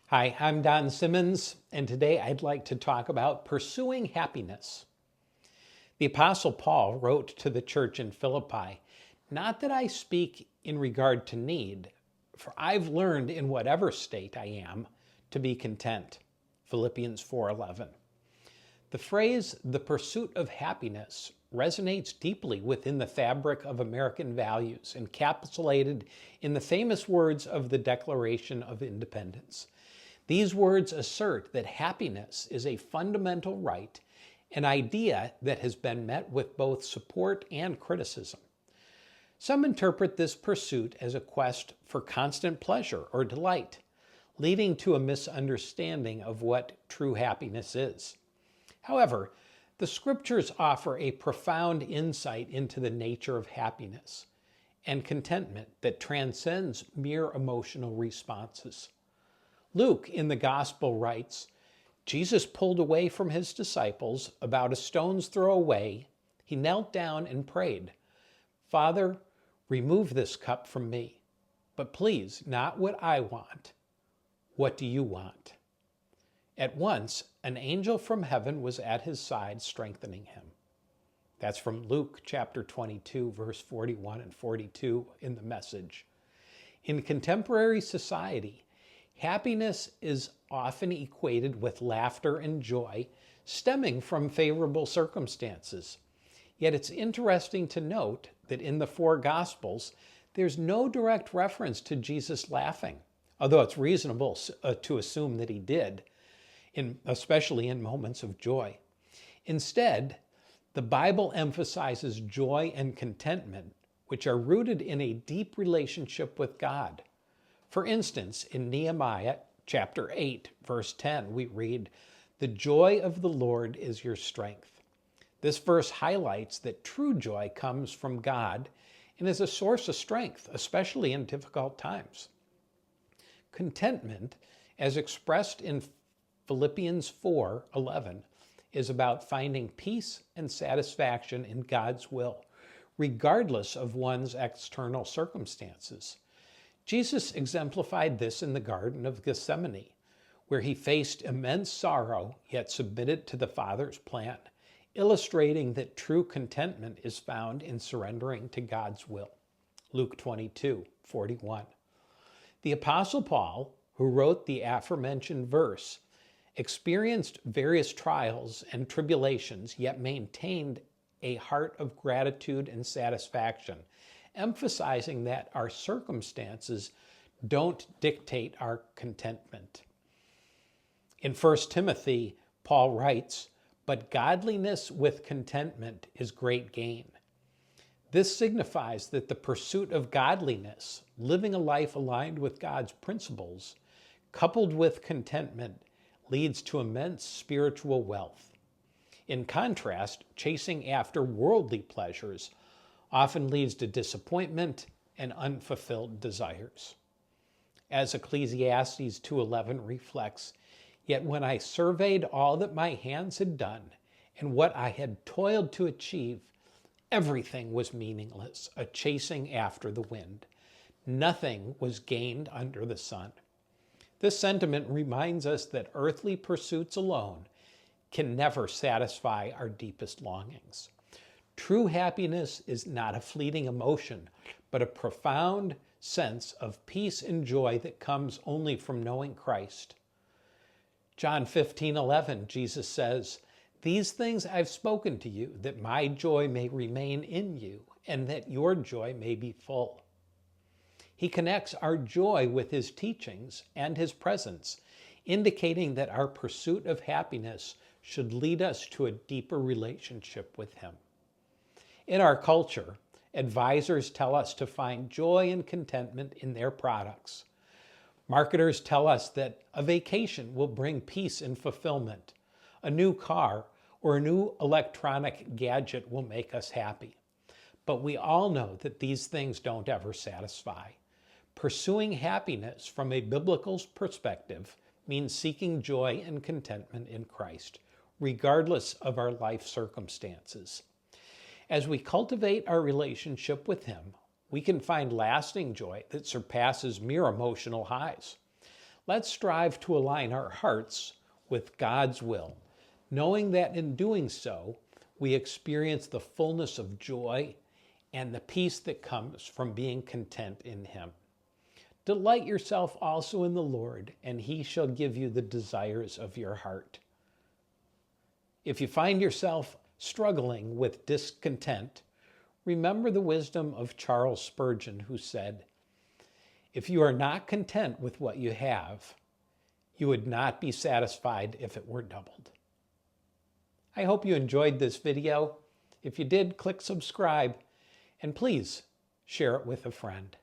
Hi, I'm Don Simmons, and today I'd like to talk about pursuing happiness. The Apostle Paul wrote to the church in Philippi, "Not that I speak in regard to need, for I've learned in whatever state I am to be content." Philippians 4:11. The phrase, "the pursuit of happiness," resonates deeply within the fabric of American values, encapsulated in the famous words of the Declaration of Independence. These words assert that happiness is a fundamental right, an idea that has been met with both support and criticism. Some interpret this pursuit as a quest for constant pleasure or delight, leading to a misunderstanding of what true happiness is. However, the scriptures offer a profound insight into the nature of happiness and contentment that transcends mere emotional responses. Luke in the Gospel writes, "Jesus pulled away from his disciples about a stone's throw away. He knelt down and prayed, 'Father, remove this cup from me, but please, not what I want. What do you want?' At once, an angel from heaven was at his side, strengthening him." That's from Luke chapter 22, verse 41 and 42 in the Message. In contemporary society, happiness is often equated with laughter and joy stemming from favorable circumstances. Yet it's interesting to note that in the four Gospels, there's no direct reference to Jesus laughing, although it's reasonable to assume that he did, especially in moments of joy. Instead, the Bible emphasizes joy and contentment, which are rooted in a deep relationship with God. For instance, in Nehemiah chapter 8, verse 10, we read, "The joy of the Lord is your strength." This verse highlights that true joy comes from God and is a source of strength, especially in difficult times. Contentment, as expressed in Philippians 4:11, is about finding peace and satisfaction in God's will, regardless of one's external circumstances. Jesus exemplified this in the Garden of Gethsemane, where he faced immense sorrow yet submitted to the Father's plan, illustrating that true contentment is found in surrendering to God's will. Luke 22:41. The Apostle Paul, who wrote the aforementioned verse, experienced various trials and tribulations, yet maintained a heart of gratitude and satisfaction, emphasizing that our circumstances don't dictate our contentment. In 1 Timothy, Paul writes, "But godliness with contentment is great gain." This signifies that the pursuit of godliness, living a life aligned with God's principles, coupled with contentment, leads to immense spiritual wealth. In contrast, chasing after worldly pleasures often leads to disappointment and unfulfilled desires. As Ecclesiastes 2:11 reflects, "Yet when I surveyed all that my hands had done and what I had toiled to achieve, everything was meaningless, a chasing after the wind. Nothing was gained under the sun." This sentiment reminds us that earthly pursuits alone can never satisfy our deepest longings. True happiness is not a fleeting emotion, but a profound sense of peace and joy that comes only from knowing Christ. John 15:11, Jesus says, "These things I've spoken to you, that my joy may remain in you, and that your joy may be full." He connects our joy with his teachings and his presence, indicating that our pursuit of happiness should lead us to a deeper relationship with him. In our culture, advisors tell us to find joy and contentment in their products. Marketers tell us that a vacation will bring peace and fulfillment. A new car or a new electronic gadget will make us happy. But we all know that these things don't ever satisfy. Pursuing happiness from a biblical perspective means seeking joy and contentment in Christ, regardless of our life circumstances. As we cultivate our relationship with him, we can find lasting joy that surpasses mere emotional highs. Let's strive to align our hearts with God's will, knowing that in doing so, we experience the fullness of joy and the peace that comes from being content in Him. Delight yourself also in the Lord, and He shall give you the desires of your heart. If you find yourself struggling with discontent, remember the wisdom of Charles Spurgeon, who said, "If you are not content with what you have, you would not be satisfied if it were doubled." I hope you enjoyed this video. If you did, click subscribe, and please share it with a friend.